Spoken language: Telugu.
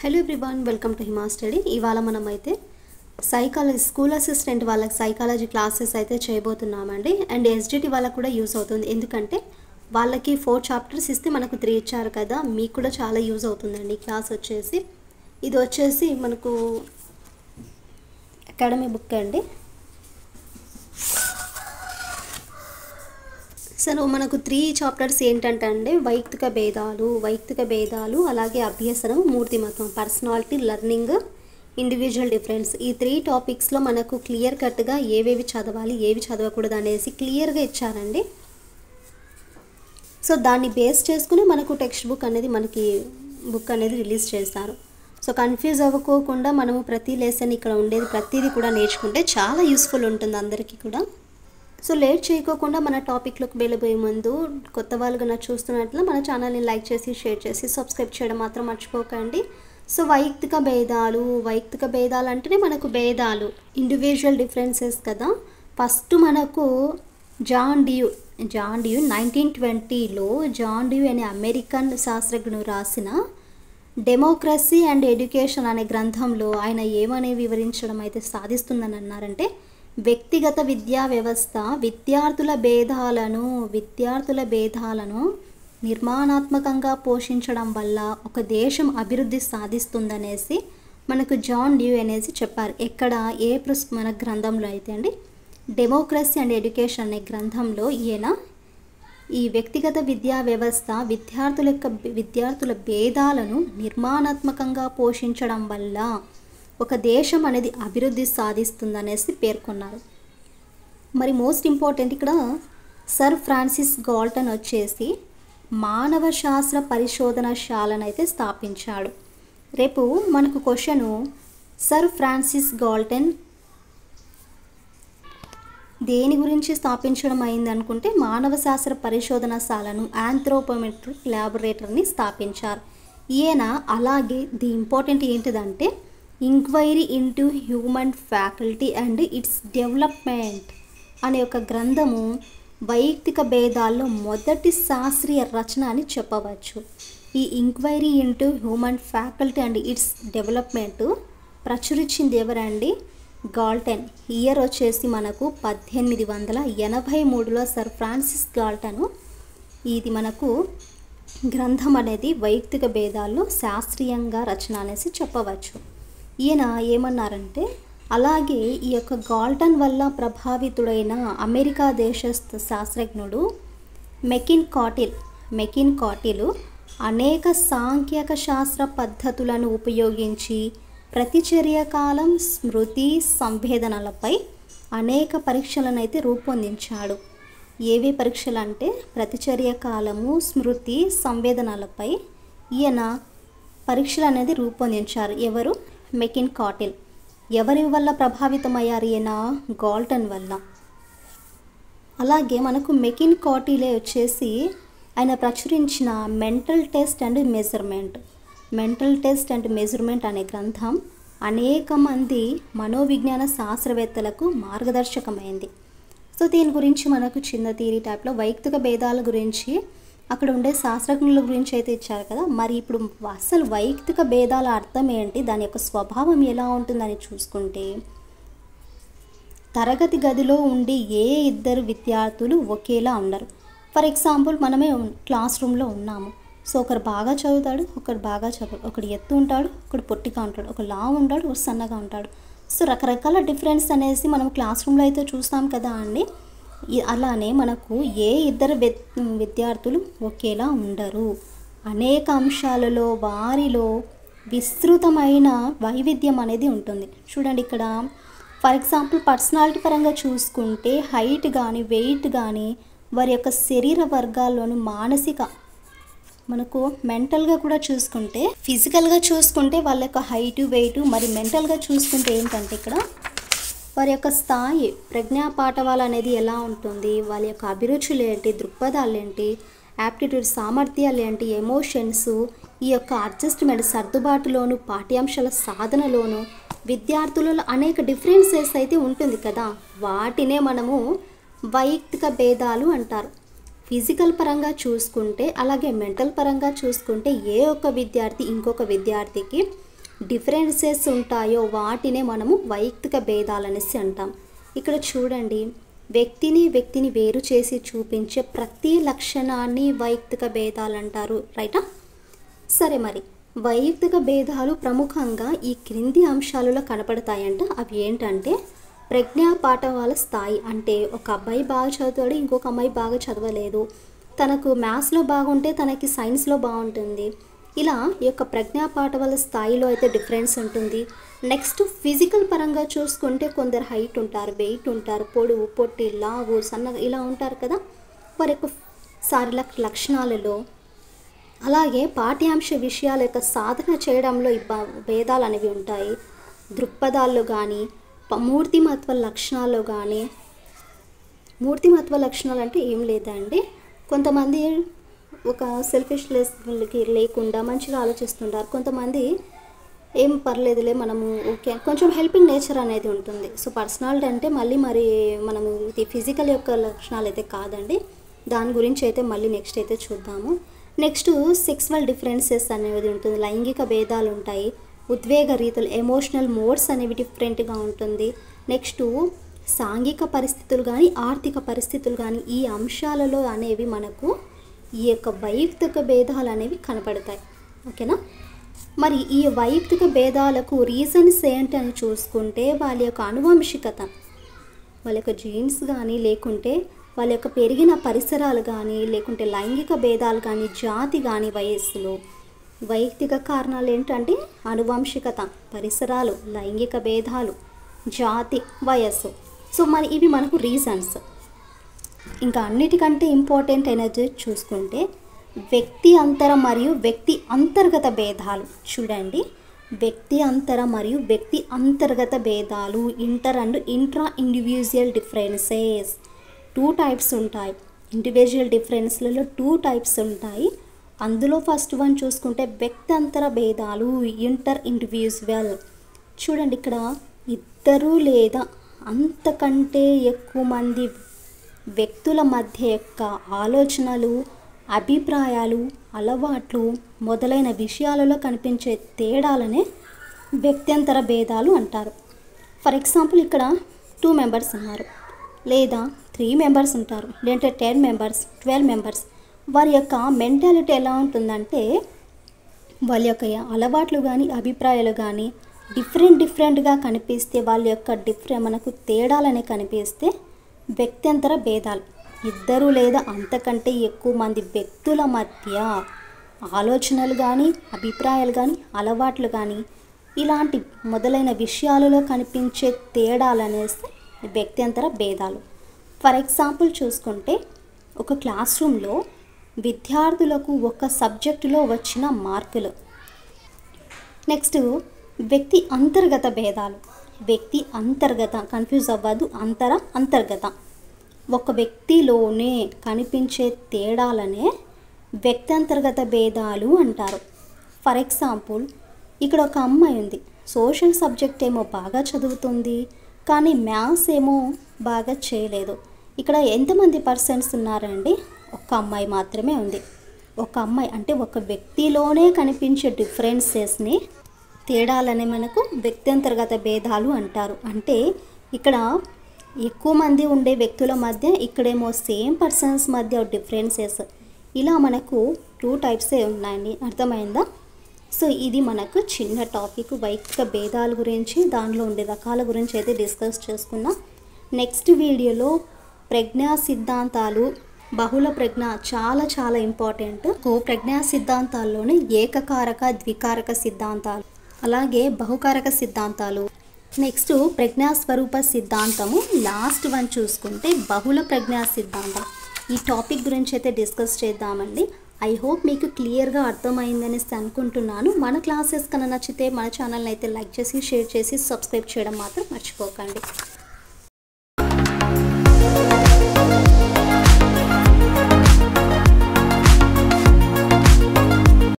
Hello everyone, welcome to Hima study. ఇవాళ మనమైతే సైకాలజీ స్కూల్ అసిస్టెంట్ వాళ్ళకి సైకాలజీ క్లాసెస్ అయితే చేయబోతున్నామండి. అండ్ ఎస్జిటి వాళ్ళకి కూడా యూజ్ అవుతుంది, ఎందుకంటే వాళ్ళకి 4 చాప్టర్స్ ఇస్తే మనకు 3 ఇచ్చారు కదా. మీకు కూడా చాలా యూజ్ అవుతుందండి క్లాస్ వచ్చేసి. ఇది వచ్చేసి మనకు అకాడమీ బుక్ అండి. సో మనకు 3 చాప్టర్స్ ఏంటంటే అండి, వైయక్తిక భేదాలు, అలాగే అభ్యసనం, మూర్తిమత్వం, పర్సనాలిటీ, లెర్నింగ్, ఇండివిజువల్ డిఫరెన్స్. ఈ 3 టాపిక్స్లో మనకు క్లియర్ కట్గా ఏవేవి చదవాలి, ఏవి చదవకూడదు అనేసి క్లియర్గా ఇచ్చారండి. సో దాన్ని బేస్ చేసుకుని మనకు టెక్స్ట్ బుక్ అనేది రిలీజ్ చేస్తారు. సో కన్ఫ్యూజ్ అవ్వకోకుండా మనము ప్రతి లెసన్ ఇక్కడ ఉండేది ప్రతిదీ కూడా నేర్చుకుంటే చాలా యూస్ఫుల్ ఉంటుంది అందరికీ కూడా. సో లేట్ చేయకోకుండా మన టాపిక్లోకి వెళ్ళబోయే ముందు కొత్త వాళ్ళుగా చూస్తున్నట్లు మన ఛానల్ని లైక్ చేసి, షేర్ చేసి, సబ్స్క్రైబ్ చేయడం మాత్రం మర్చిపోకండి. సో వైయక్తిక భేదాలు అంటేనే మనకు భేదాలు, ఇండివిజువల్ డిఫరెన్సెస్ కదా. ఫస్ట్ మనకు జాన్ డ్యూ 1920లో జాన్ డ్యూ అనే అమెరికన్ శాస్త్రజ్ఞుడు రాసిన డెమోక్రసీ అండ్ ఎడ్యుకేషన్ అనే గ్రంథంలో ఆయన ఏమని వివరించడం అయితే సాధిస్తుందని అన్నారంటే, వ్యక్తిగత విద్యా వ్యవస్థ విద్యార్థుల భేదాలను నిర్మాణాత్మకంగా పోషించడం వల్ల ఒక దేశం అభివృద్ధి సాధిస్తుందనేసి మనకు జాన్ డ్యూ అనేసి చెప్పారు. ఎక్కడ మన గ్రంథంలో అయితే అండి, డెమోక్రసీ అండ్ ఎడ్యుకేషన్ అనే గ్రంథంలో ఈయన ఈ వ్యక్తిగత విద్యా వ్యవస్థ విద్యార్థుల భేదాలను నిర్మాణాత్మకంగా పోషించడం వల్ల ఒక దేశం అనేది అభివృద్ధి సాధిస్తుందనేసి పేర్కొన్నారు. మరి మోస్ట్ ఇంపార్టెంట్ ఇక్కడ సర్ ఫ్రాన్సిస్ గాల్టన్ వచ్చేసి మానవ శాస్త్ర పరిశోధనశాలను అయితే స్థాపించాడు. రేపు మనకు క్వశ్చను, సర్ ఫ్రాన్సిస్ గాల్టన్ దేని గురించి స్థాపించడం అయింది అనుకుంటే, మానవ శాస్త్ర పరిశోధనశాలను, ఆంథ్రోపోమెట్రిక్ ల్యాబొరేటరీని స్థాపించారు ఈయన. అలాగే ది ఇంపార్టెంట్ ఏంటిదంటే, inquiry into human faculty and its development అనే ఒక గ్రంథము వైయక్తిక భేదాల్లో మొదటి శాస్త్రీయ రచన అని చెప్పవచ్చు. ఈ inquiry into human faculty and its development ప్రచురించింది ఎవరండి? గాల్టన్. ఇయర్ వచ్చేసి మనకు 1883లో సర్ ఫ్రాన్సిస్ గాల్టన్ ఇది మనకు గ్రంథం అనేది వైయక్తిక భేదాల్లో శాస్త్రీయంగా రచన అనేసి చెప్పవచ్చు. ఈయన ఏమన్నారంటే, అలాగే ఈ యొక్క గాల్టన్ వల్ల ప్రభావితుడైన అమెరికా దేశస్థ శాస్త్రజ్ఞుడు మెకిన్ కాటిల్ అనేక సాంఖ్యక శాస్త్ర పద్ధతులను ఉపయోగించి ప్రతిచర్య కాలం, స్మృతి, సంవేదనలపై అనేక పరీక్షలను అయితే రూపొందించాడు. ఏవే పరీక్షలు అంటే, ప్రతిచర్య కాలము, స్మృతి, సంవేదనలపై ఈయన పరీక్షలు అనేది రూపొందించారు. ఎవరు? Make in cattle. ఎవరి వల్ల ప్రభావితమయ్యారు ఈయన? గాల్టన్ వల్ల. అలాగే మనకు మెకిన్ కాటిలే వచ్చేసి ఆయన ప్రచురించిన మెంటల్ టెస్ట్ అండ్ మెజర్మెంట్ అనే గ్రంథం అనేక మంది మనోవిజ్ఞాన శాస్త్రవేత్తలకు మార్గదర్శకమైంది. సో దీని గురించి మనకు చిన్న థియరీ టైప్లో వైయక్తిక భేదాల గురించి అక్కడ ఉండే శాస్త్రజ్ఞుల గురించి అయితే ఇచ్చారు కదా. మరి ఇప్పుడు అసలు వైయక్తిక భేదాల అర్థం ఏంటి, దాని యొక్క స్వభావం ఎలా ఉంటుందని చూసుకుంటే, తరగతి గదిలో ఉండి ఏ ఇద్దరు విద్యార్థులు ఒకేలా ఉండరు. ఫర్ ఎగ్జాంపుల్, మనమే క్లాస్ రూమ్లో ఉన్నాము. సో ఒకరు బాగా చదువుతాడు, ఒకరు బాగా చదువు, ఒకడు ఎత్తు ఉంటాడు, ఒకడు పొట్టిగా ఉంటాడు, ఒక లావు ఉంటాడు, ఒక సన్నగా ఉంటాడు. సో రకరకాల డిఫరెన్స్ అనేసి మనం క్లాస్ రూమ్లో అయితే చూస్తాం కదా అండి. అలానే మనకు ఏ ఇద్దరు విద్యార్థులు ఒకేలా ఉండరు. అనేక అంశాలలో వారిలో విస్తృతమైన వైవిధ్యం అనేది ఉంటుంది. చూడండి ఇక్కడ ఫర్ ఎగ్జాంపుల్ పర్సనాలిటీ పరంగా చూసుకుంటే హైట్ కానీ, వెయిట్ కానీ, వారి యొక్క శరీర వర్గాల్లోని మానసిక, మనకు మెంటల్గా కూడా చూసుకుంటే, ఫిజికల్గా చూసుకుంటే వాళ్ళ యొక్క హైటు, వెయిట్, మరి మెంటల్గా చూసుకుంటే ఏంటంటే ఇక్కడ వారి యొక్క స్థాయి, ప్రజ్ఞాపాఠవాలు అనేది ఎలా ఉంటుంది, వాళ్ళ యొక్క అభిరుచులు ఏంటి, దృక్పథాలు ఏంటి, యాప్టిట్యూడ్ సామర్థ్యాలు ఏంటి, ఎమోషన్స్, ఈ యొక్క అడ్జస్ట్మెంట్ సర్దుబాటులోను, పాఠ్యాంశాల సాధనలోను విద్యార్థులలో అనేక డిఫరెన్సెస్ అయితే ఉంటుంది కదా. వాటినే మనము వైయక్తిక భేదాలు అంటారు. ఫిజికల్ పరంగా చూసుకుంటే, అలాగే మెంటల్ పరంగా చూసుకుంటే ఏ ఒక్క విద్యార్థి ఇంకొక విద్యార్థికి డిఫరెన్సెస్ ఉంటాయో వాటినే మనము వైయక్తిక భేదాలు అనేసి అంటాం. ఇక్కడ చూడండి, వ్యక్తిని వేరు చేసి చూపించే ప్రతి లక్షణాన్ని వైయక్తిక భేదాలు అంటారు. రైటా? సరే, మరి వైయక్తిక భేదాలు ప్రముఖంగా ఈ క్రింది అంశాలలో కనపడతాయంట. అవి ఏంటంటే ప్రజ్ఞా పాఠవాల స్థాయి. అంటే ఒక అబ్బాయి బాగా చదువుతాడు, ఇంకొక అమ్మాయి బాగా చదవలేదు. తనకు మ్యాథ్స్లో బాగుంటే తనకి సైన్స్లో బాగుంటుంది. ఇలా ఈ యొక్క ప్రజ్ఞా పాఠవాల స్థాయిలో అయితే డిఫరెన్స్ ఉంటుంది. నెక్స్ట్ ఫిజికల్ పరంగా చూసుకుంటే కొందరు హైట్ ఉంటారు, వెయిట్ ఉంటారు, పొడుగు, పొట్టి, లావు, సన్నగా ఇలా ఉంటారు కదా, వారి యొక్క శారీరక లక్షణాలలో. అలాగే పాఠ్యాంశ విషయాల యొక్క సాధన చేయడంలో ఈ భేదాలు అనేవి ఉంటాయి. దృక్పథాల్లో కానీ మూర్తిమత్వ లక్షణాల్లో కానీ. మూర్తిమత్వ లక్షణాలు అంటే ఏం లేదండి, కొంతమంది ఒక సెల్ఫిష్నెస్కి లేకుండా మంచిగా ఆలోచిస్తుంటారు. కొంతమంది ఏం పర్లేదులే, మనము ఓకే, కొంచెం హెల్పింగ్ నేచర్ అనేది ఉంటుంది. సో పర్సనాలిటీ అంటే మరి మనము ఇది ఫిజికల్ యొక్క లక్షణాలు అయితే కాదండి. దాని గురించి అయితే మళ్ళీ నెక్స్ట్ అయితే చూద్దాము. నెక్స్ట్ సెక్సువల్ డిఫరెన్సెస్ అనేది ఉంటుంది. లైంగిక భేదాలు ఉంటాయి. ఉద్వేగ రీతులు, ఎమోషనల్ మోడ్స్ అనేవి డిఫరెంట్గా ఉంటుంది. నెక్స్ట్ సాంఘిక పరిస్థితులు కానీ ఆర్థిక పరిస్థితులు కానీ ఈ అంశాలలో అనేవి మనకు ఈ యొక్క వైయక్తిక భేదాలు అనేవి కనపడతాయి. ఓకేనా? మరి ఈ వైయక్తిక భేదాలకు రీజన్స్ ఏంటని చూసుకుంటే వాళ్ళ యొక్క అనువంశికత, వాళ్ళ యొక్క జీన్స్ కానీ, లేకుంటే వాళ్ళ యొక్క పెరిగిన పరిసరాలు కానీ, లేకుంటే లైంగిక భేదాలు కానీ, జాతి కానీ, వయస్సులో. వైయక్తిక కారణాలు ఏంటంటే అనువంశికత, పరిసరాలు, లైంగిక భేదాలు, జాతి, వయస్సు. సో మరి ఇవి మనకు రీజన్స్. ఇంకా అన్నిటికంటే ఇంపార్టెంట్ అనేది చూసుకుంటే వ్యక్తి అంతర మరియు వ్యక్తి అంతర్గత భేదాలు. చూడండి, వ్యక్తి అంతర మరియు వ్యక్తి అంతర్గత భేదాలు, inter and intra individual differences. 2 types ఉంటాయి. ఇండివిజువల్ డిఫరెన్స్లలో 2 టైప్స్ ఉంటాయి. అందులో ఫస్ట్ వన్ చూసుకుంటే వ్యక్తి అంతర భేదాలు, ఇంటర్ ఇండివిజువల్. చూడండి, ఇక్కడ ఇద్దరు లేదా అంతకంటే ఎక్కువ మంది వ్యక్తుల మధ్య యొక్క ఆలోచనలు, అభిప్రాయాలు, అలవాట్లు మొదలైన విషయాలలో కనిపించే తేడాలనే వ్యక్త్యంతర భేదాలు అంటారు. ఫర్ ఎగ్జాంపుల్, ఇక్కడ 2 మెంబర్స్ ఉన్నారు, లేదా 3 మెంబర్స్ ఉంటారు, లేదంటే 10 మెంబర్స్, 12 మెంబర్స్. వారి యొక్క మెంటాలిటీ ఎలా ఉంటుందంటే వాళ్ళ యొక్క అలవాట్లు కానీ అభిప్రాయాలు కానీ డిఫరెంట్గా కనిపిస్తే, వాళ్ళ యొక్క మనకు తేడాలనే కనిపిస్తే వ్యక్త్యంతర భేదాలు. ఇద్దరు లేదా అంతకంటే ఎక్కువ మంది వ్యక్తుల మధ్య ఆలోచనలు కానీ అభిప్రాయాలు కానీ అలవాట్లు కానీ ఇలాంటి మొదలైన విషయాలలో కనిపించే తేడాలనేసి వ్యక్త్యంతర భేదాలు. ఫర్ ఎగ్జాంపుల్ చూసుకుంటే, ఒక క్లాస్ రూమ్లో విద్యార్థులకు ఒక సబ్జెక్టులో వచ్చిన మార్కులు. నెక్స్ట్ వ్యక్తి అంతర్గత భేదాలు. వ్యక్తి అంతర్గత, కన్ఫ్యూజ్ అవ్వదు, అంతర్గత. ఒక వ్యక్తిలోనే కనిపించే తేడాలనే వ్యక్త్యంతర్గత భేదాలు అంటారు. ఫర్ ఎగ్జాంపుల్, ఇక్కడ ఒక అమ్మాయి ఉంది, సోషల్ సబ్జెక్ట్ ఏమో బాగా చదువుతుంది, కానీ మ్యాథ్స్ ఏమో బాగా చేయలేదు. ఇక్కడ ఎంతమంది పర్సన్స్ ఉన్నారండి? ఒక అమ్మాయి మాత్రమే ఉంది. ఒక అమ్మాయి అంటే ఒక వ్యక్తిలోనే కనిపించే డిఫరెన్సెస్ని, తేడాలనే మనకు వ్యక్త్యంతర్గత భేదాలు అంటారు. అంటే ఇక్కడ ఎక్కువ మంది ఉండే వ్యక్తుల మధ్య, ఇక్కడేమో సేమ్ పర్సన్స్ మధ్య డిఫరెన్సెస్. ఇలా మనకు 2 టైప్సే ఉన్నాయండి. అర్థమైందా? సో ఇది మనకు చిన్న టాపిక్ వైయక్తిక భేదాల గురించి, దానిలో ఉండే రకాల గురించి అయితే డిస్కస్ చేసుకున్నాం. నెక్స్ట్ వీడియోలో ప్రజ్ఞా సిద్ధాంతాలు, బహుళ ప్రజ్ఞ చాలా ఇంపార్టెంట్. ప్రజ్ఞా సిద్ధాంతాల్లోనే ఏకకారక, ద్వికారక సిద్ధాంతాలు, అలాగే బహుకారక సిద్ధాంతాలు. నెక్స్ట్ ప్రజ్ఞా స్వరూప సిద్ధాంతము, లాస్ట్ వన్ చూసుకుంటే బహుళ ప్రజ్ఞా సిద్ధాంతం. ఈ టాపిక్ గురించి అయితే డిస్కస్ చేద్దామండి. ఐ హోప్ మీకు క్లియర్గా అర్థమైందని అనుకుంటున్నాను. మన క్లాసెస్ కన్నా నచ్చితే మన ఛానల్ని అయితే లైక్ చేసి, షేర్ చేసి, సబ్స్క్రైబ్ చేయడం మాత్రం మర్చిపోకండి.